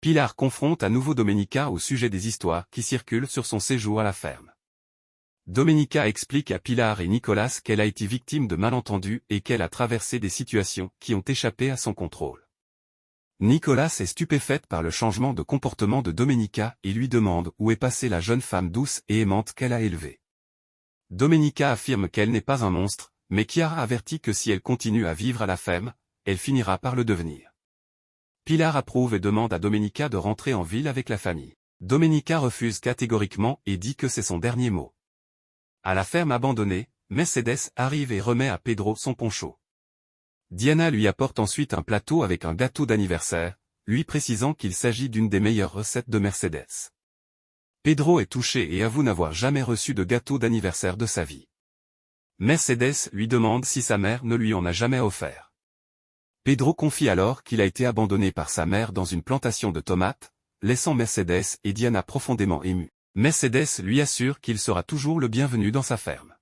Pilar confronte à nouveau Domenica au sujet des histoires qui circulent sur son séjour à la ferme. Domenica explique à Pilar et Nicolas qu'elle a été victime de malentendus et qu'elle a traversé des situations qui ont échappé à son contrôle. Nicolas est stupéfaite par le changement de comportement de Domenica et lui demande où est passée la jeune femme douce et aimante qu'elle a élevée. Domenica affirme qu'elle n'est pas un monstre, mais Chiara avertit que si elle continue à vivre à la ferme, elle finira par le devenir. Pilar approuve et demande à Domenica de rentrer en ville avec la famille. Domenica refuse catégoriquement et dit que c'est son dernier mot. À la ferme abandonnée, Mercedes arrive et remet à Pedro son poncho. Diana lui apporte ensuite un plateau avec un gâteau d'anniversaire, lui précisant qu'il s'agit d'une des meilleures recettes de Mercedes. Pedro est touché et avoue n'avoir jamais reçu de gâteau d'anniversaire de sa vie. Mercedes lui demande si sa mère ne lui en a jamais offert. Pedro confie alors qu'il a été abandonné par sa mère dans une plantation de tomates, laissant Mercedes et Diana profondément émus. Mercedes lui assure qu'il sera toujours le bienvenu dans sa ferme.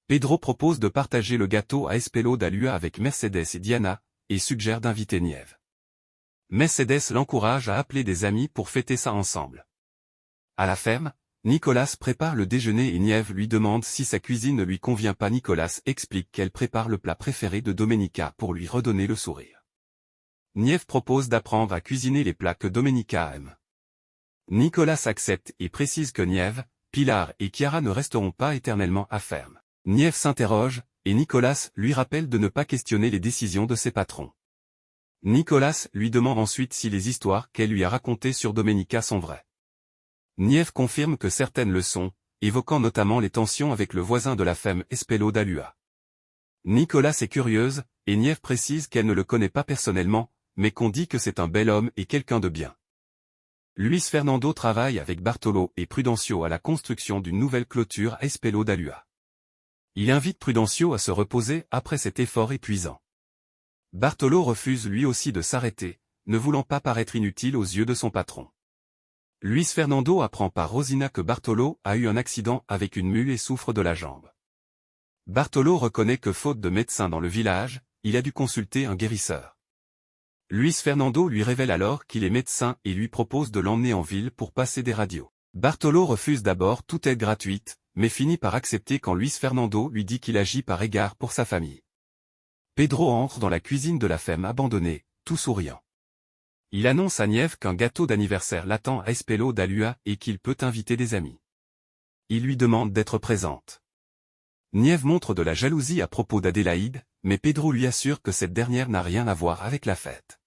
Pedro propose de partager le gâteau à Espelho da Lua avec Mercedes et Diana, et suggère d'inviter Nieve. Mercedes l'encourage à appeler des amis pour fêter ça ensemble. À la ferme, Nicolas prépare le déjeuner et Nieve lui demande si sa cuisine ne lui convient pas. Nicolas explique qu'elle prépare le plat préféré de Domenica pour lui redonner le sourire. Nieve propose d'apprendre à cuisiner les plats que Domenica aime. Nicolas accepte et précise que Nieve, Pilar et Chiara ne resteront pas éternellement à ferme. Nieve s'interroge, et Nicolas lui rappelle de ne pas questionner les décisions de ses patrons. Nicolas lui demande ensuite si les histoires qu'elle lui a racontées sur Domenica sont vraies. Nieve confirme que certaines le sont, évoquant notamment les tensions avec le voisin de la ferme Espelho da Lua. Nicolas est curieuse, et Nieve précise qu'elle ne le connaît pas personnellement, mais qu'on dit que c'est un bel homme et quelqu'un de bien. Luis Fernando travaille avec Bartolo et Prudencio à la construction d'une nouvelle clôture à Espelho da Lua. Il invite Prudencio à se reposer après cet effort épuisant. Bartolo refuse lui aussi de s'arrêter, ne voulant pas paraître inutile aux yeux de son patron. Luis Fernando apprend par Rosina que Bartolo a eu un accident avec une mule et souffre de la jambe. Bartolo reconnaît que faute de médecin dans le village, il a dû consulter un guérisseur. Luis Fernando lui révèle alors qu'il est médecin et lui propose de l'emmener en ville pour passer des radios. Bartolo refuse d'abord toute aide gratuite, mais finit par accepter quand Luis Fernando lui dit qu'il agit par égard pour sa famille. Pedro entre dans la cuisine de la ferme abandonnée, tout souriant. Il annonce à Nieve qu'un gâteau d'anniversaire l'attend à Espelho da Lua et qu'il peut inviter des amis. Il lui demande d'être présente. Nieve montre de la jalousie à propos d'Adélaïde, mais Pedro lui assure que cette dernière n'a rien à voir avec la fête.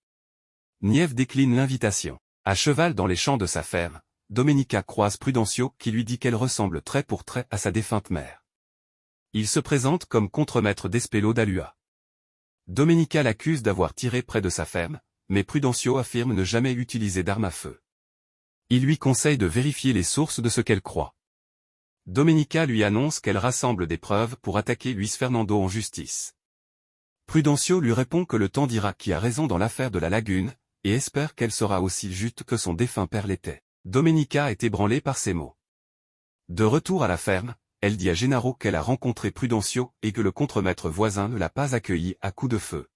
Nieve décline l'invitation. À cheval dans les champs de sa ferme, Domenica croise Prudencio qui lui dit qu'elle ressemble trait pour trait à sa défunte mère. Il se présente comme contremaître d'Espelho da Lua. Domenica l'accuse d'avoir tiré près de sa ferme, mais Prudencio affirme ne jamais utiliser d'arme à feu. Il lui conseille de vérifier les sources de ce qu'elle croit. Domenica lui annonce qu'elle rassemble des preuves pour attaquer Luis Fernando en justice. Prudencio lui répond que le temps dira qui a raison dans l'affaire de la lagune, et espère qu'elle sera aussi juste que son défunt père l'était. Domenica est ébranlée par ces mots. De retour à la ferme, elle dit à Gennaro qu'elle a rencontré Prudencio et que le contremaître voisin ne l'a pas accueilli à coups de feu.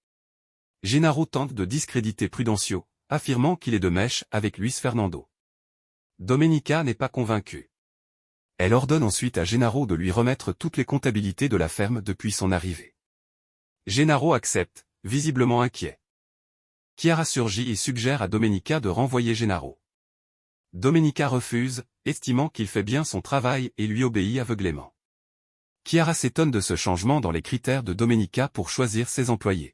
Gennaro tente de discréditer Prudencio, affirmant qu'il est de mèche avec Luis Fernando. Domenica n'est pas convaincue. Elle ordonne ensuite à Gennaro de lui remettre toutes les comptabilités de la ferme depuis son arrivée. Gennaro accepte, visiblement inquiet. Chiara surgit et suggère à Domenica de renvoyer Gennaro. Domenica refuse, estimant qu'il fait bien son travail et lui obéit aveuglément. Chiara s'étonne de ce changement dans les critères de Domenica pour choisir ses employés.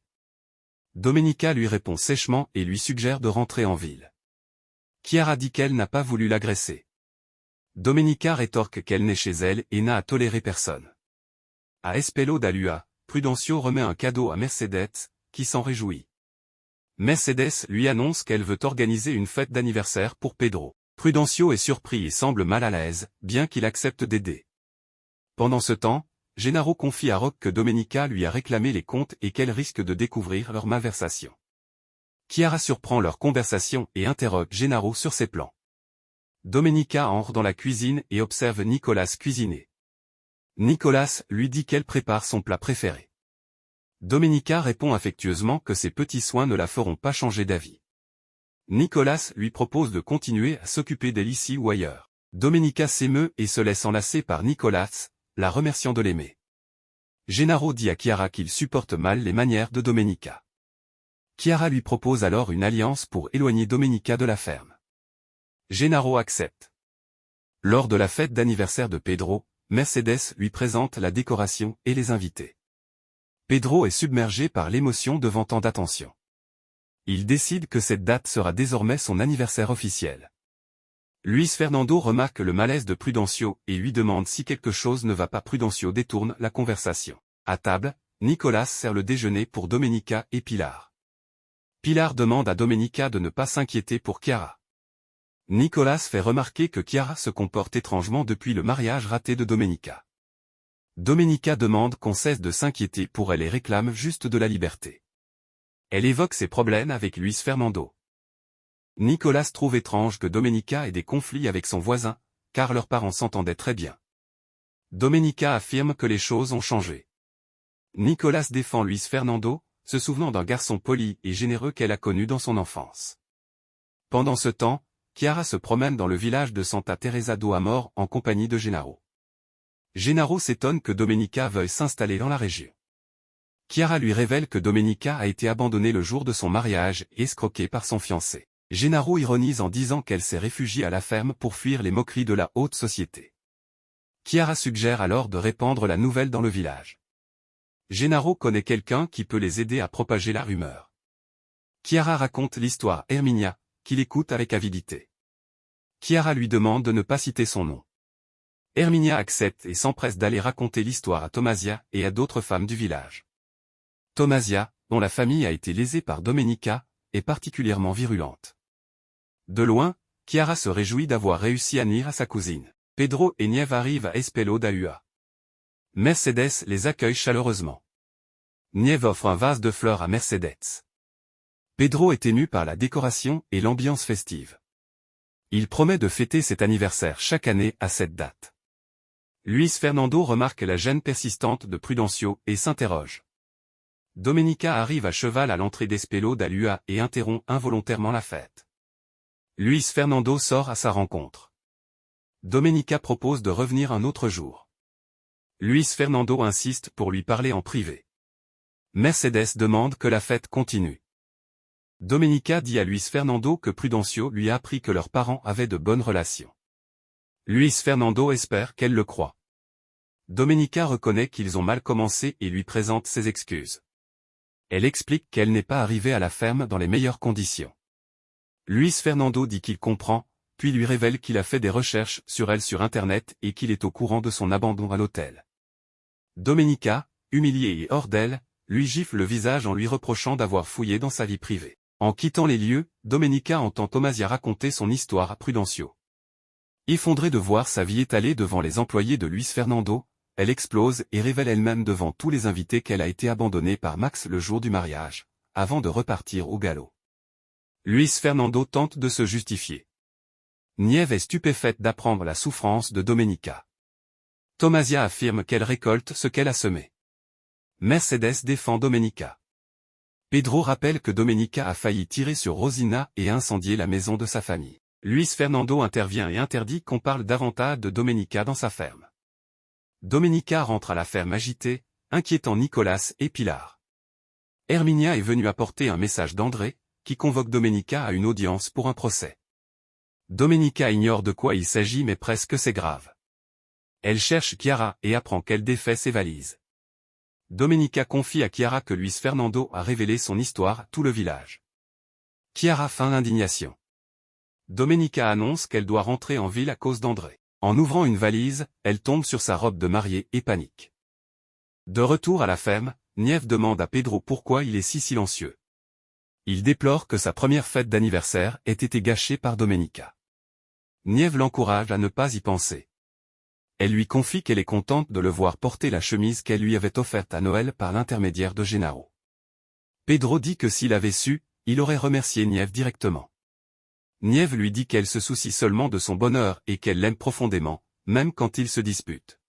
Domenica lui répond sèchement et lui suggère de rentrer en ville. Chiara dit qu'elle n'a pas voulu l'agresser. Domenica rétorque qu'elle n'est chez elle et n'a à tolérer personne. À Espelho da Lua, Prudencio remet un cadeau à Mercedes, qui s'en réjouit. Mercedes lui annonce qu'elle veut organiser une fête d'anniversaire pour Pedro. Prudencio est surpris et semble mal à l'aise, bien qu'il accepte d'aider. Pendant ce temps, Gennaro confie à Roque que Domenica lui a réclamé les comptes et qu'elle risque de découvrir leur malversation. Chiara surprend leur conversation et interroge Gennaro sur ses plans. Domenica entre dans la cuisine et observe Nicolas cuisiner. Nicolas lui dit qu'elle prépare son plat préféré. Domenica répond affectueusement que ses petits soins ne la feront pas changer d'avis. Nicolas lui propose de continuer à s'occuper d'elle ici ou ailleurs. Domenica s'émeut et se laisse enlacer par Nicolas, la remerciant de l'aimer. Gennaro dit à Chiara qu'il supporte mal les manières de Domenica. Chiara lui propose alors une alliance pour éloigner Domenica de la ferme. Gennaro accepte. Lors de la fête d'anniversaire de Pedro, Mercedes lui présente la décoration et les invités. Pedro est submergé par l'émotion devant tant d'attention. Il décide que cette date sera désormais son anniversaire officiel. Luis Fernando remarque le malaise de Prudencio et lui demande si quelque chose ne va pas. Prudencio détourne la conversation. À table, Nicolas sert le déjeuner pour Domenica et Pilar. Pilar demande à Domenica de ne pas s'inquiéter pour Chiara. Nicolas fait remarquer que Chiara se comporte étrangement depuis le mariage raté de Domenica. Domenica demande qu'on cesse de s'inquiéter pour elle et réclame juste de la liberté. Elle évoque ses problèmes avec Luis Fernando. Nicolas trouve étrange que Domenica ait des conflits avec son voisin, car leurs parents s'entendaient très bien. Domenica affirme que les choses ont changé. Nicolas défend Luis Fernando, se souvenant d'un garçon poli et généreux qu'elle a connu dans son enfance. Pendant ce temps, Chiara se promène dans le village de Santa Teresa do Amor en compagnie de Gennaro. Gennaro s'étonne que Domenica veuille s'installer dans la région. Chiara lui révèle que Domenica a été abandonnée le jour de son mariage et escroquée par son fiancé. Gennaro ironise en disant qu'elle s'est réfugiée à la ferme pour fuir les moqueries de la haute société. Chiara suggère alors de répandre la nouvelle dans le village. Gennaro connaît quelqu'un qui peut les aider à propager la rumeur. Chiara raconte l'histoire à Herminia, qui l'écoute avec avidité. Chiara lui demande de ne pas citer son nom. Herminia accepte et s'empresse d'aller raconter l'histoire à Tomasia et à d'autres femmes du village. Tomasia, dont la famille a été lésée par Domenica, est particulièrement virulente. De loin, Chiara se réjouit d'avoir réussi à nuire à sa cousine. Pedro et Nieve arrivent à Espelho da Ua. Mercedes les accueille chaleureusement. Nieve offre un vase de fleurs à Mercedes. Pedro est ému par la décoration et l'ambiance festive. Il promet de fêter cet anniversaire chaque année à cette date. Luis Fernando remarque la gêne persistante de Prudencio et s'interroge. Domenica arrive à cheval à l'entrée d'Espelho da Ua et interrompt involontairement la fête. Luis Fernando sort à sa rencontre. Domenica propose de revenir un autre jour. Luis Fernando insiste pour lui parler en privé. Mercedes demande que la fête continue. Domenica dit à Luis Fernando que Prudencio lui a appris que leurs parents avaient de bonnes relations. Luis Fernando espère qu'elle le croit. Domenica reconnaît qu'ils ont mal commencé et lui présente ses excuses. Elle explique qu'elle n'est pas arrivée à la ferme dans les meilleures conditions. Luis Fernando dit qu'il comprend, puis lui révèle qu'il a fait des recherches sur elle sur Internet et qu'il est au courant de son abandon à l'hôtel. Domenica, humiliée et hors d'elle, lui gifle le visage en lui reprochant d'avoir fouillé dans sa vie privée. En quittant les lieux, Domenica entend Tomasia raconter son histoire à Prudencio. Effondrée de voir sa vie étalée devant les employés de Luis Fernando, elle explose et révèle elle-même devant tous les invités qu'elle a été abandonnée par Max le jour du mariage, avant de repartir au galop. Luis Fernando tente de se justifier. Nieve est stupéfaite d'apprendre la souffrance de Domenica. Tomasia affirme qu'elle récolte ce qu'elle a semé. Mercedes défend Domenica. Pedro rappelle que Domenica a failli tirer sur Rosina et incendier la maison de sa famille. Luis Fernando intervient et interdit qu'on parle davantage de Domenica dans sa ferme. Domenica rentre à la ferme agitée, inquiétant Nicolas et Pilar. Herminia est venue apporter un message d'André, qui convoque Domenica à une audience pour un procès. Domenica ignore de quoi il s'agit mais presque c'est grave. Elle cherche Chiara et apprend qu'elle défait ses valises. Domenica confie à Chiara que Luis Fernando a révélé son histoire à tout le village. Chiara feint l'indignation. Domenica annonce qu'elle doit rentrer en ville à cause d'André. En ouvrant une valise, elle tombe sur sa robe de mariée et panique. De retour à la ferme, Nieve demande à Pedro pourquoi il est si silencieux. Il déplore que sa première fête d'anniversaire ait été gâchée par Domenica. Nieve l'encourage à ne pas y penser. Elle lui confie qu'elle est contente de le voir porter la chemise qu'elle lui avait offerte à Noël par l'intermédiaire de Gennaro. Pedro dit que s'il avait su, il aurait remercié Nieve directement. Nieve lui dit qu'elle se soucie seulement de son bonheur et qu'elle l'aime profondément, même quand ils se disputent.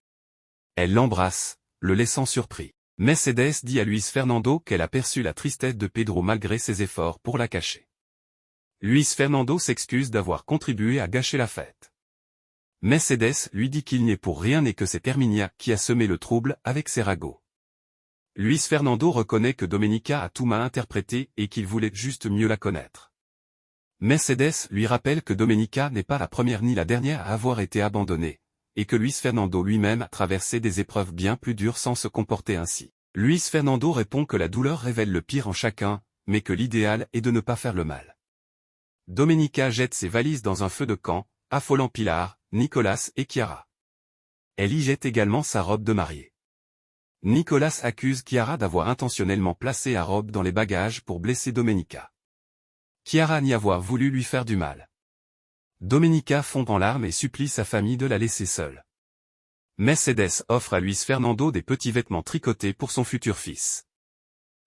Elle l'embrasse, le laissant surpris. Mercedes dit à Luis Fernando qu'elle a perçu la tristesse de Pedro malgré ses efforts pour la cacher. Luis Fernando s'excuse d'avoir contribué à gâcher la fête. Mercedes lui dit qu'il n'y est pour rien et que c'est Herminia qui a semé le trouble avec ses ragots. Luis Fernando reconnaît que Domenica a tout mal interprété et qu'il voulait juste mieux la connaître. Mercedes lui rappelle que Domenica n'est pas la première ni la dernière à avoir été abandonnée, et que Luis Fernando lui-même a traversé des épreuves bien plus dures sans se comporter ainsi. Luis Fernando répond que la douleur révèle le pire en chacun, mais que l'idéal est de ne pas faire le mal. Domenica jette ses valises dans un feu de camp, affolant Pilar, Nicolas et Chiara. Elle y jette également sa robe de mariée. Nicolas accuse Chiara d'avoir intentionnellement placé la robe dans les bagages pour blesser Domenica. Chiara n'y avoir voulu lui faire du mal. Domenica fond en larmes et supplie sa famille de la laisser seule. Mercedes offre à Luis Fernando des petits vêtements tricotés pour son futur fils.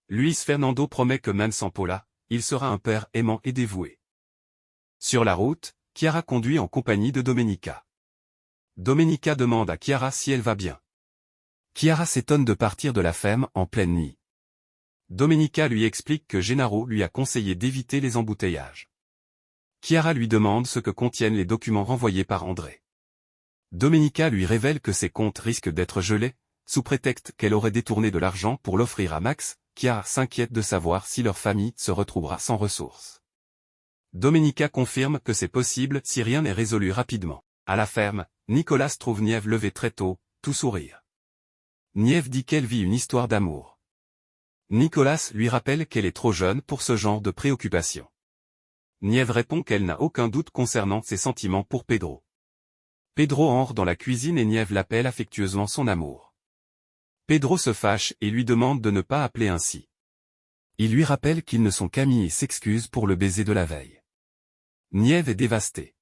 Luis Fernando promet que même sans Paula, il sera un père aimant et dévoué. Sur la route, Chiara conduit en compagnie de Domenica. Domenica demande à Chiara si elle va bien. Chiara s'étonne de partir de la ferme en pleine nuit. Domenica lui explique que Gennaro lui a conseillé d'éviter les embouteillages. Chiara lui demande ce que contiennent les documents renvoyés par André. Domenica lui révèle que ses comptes risquent d'être gelés, sous prétexte qu'elle aurait détourné de l'argent pour l'offrir à Max. Chiara s'inquiète de savoir si leur famille se retrouvera sans ressources. Domenica confirme que c'est possible si rien n'est résolu rapidement. À la ferme, Nicolas trouve Nièvre levée très tôt, tout sourire. Nièvre dit qu'elle vit une histoire d'amour. Nicolas lui rappelle qu'elle est trop jeune pour ce genre de préoccupation. Nièvre répond qu'elle n'a aucun doute concernant ses sentiments pour Pedro. Pedro entre dans la cuisine et Nièvre l'appelle affectueusement son amour. Pedro se fâche et lui demande de ne pas appeler ainsi. Il lui rappelle qu'ils ne sont qu'amis et s'excuse pour le baiser de la veille. Nièvre est dévastée.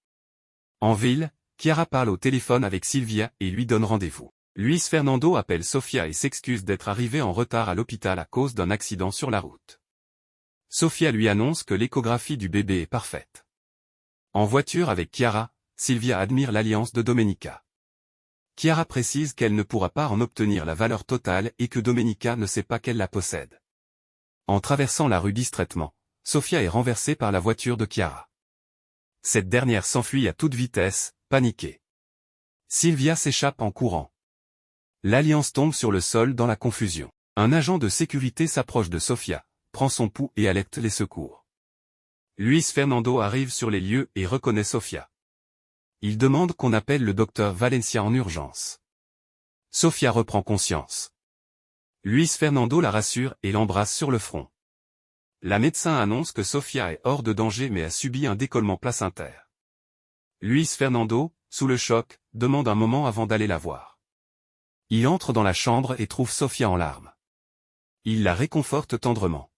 En ville, Chiara parle au téléphone avec Silvia et lui donne rendez-vous. Luis Fernando appelle Sofia et s'excuse d'être arrivé en retard à l'hôpital à cause d'un accident sur la route. Sofia lui annonce que l'échographie du bébé est parfaite. En voiture avec Chiara, Silvia admire l'alliance de Domenica. Chiara précise qu'elle ne pourra pas en obtenir la valeur totale et que Domenica ne sait pas qu'elle la possède. En traversant la rue distraitement, Sofia est renversée par la voiture de Chiara. Cette dernière s'enfuit à toute vitesse, paniquée. Silvia s'échappe en courant. L'alliance tombe sur le sol dans la confusion. Un agent de sécurité s'approche de Sofia, prend son pouls et alerte les secours. Luis Fernando arrive sur les lieux et reconnaît Sofia. Il demande qu'on appelle le docteur Valencia en urgence. Sofia reprend conscience. Luis Fernando la rassure et l'embrasse sur le front. La médecin annonce que Sofia est hors de danger mais a subi un décollement placentaire. Luis Fernando, sous le choc, demande un moment avant d'aller la voir. Il entre dans la chambre et trouve Sofia en larmes. Il la réconforte tendrement.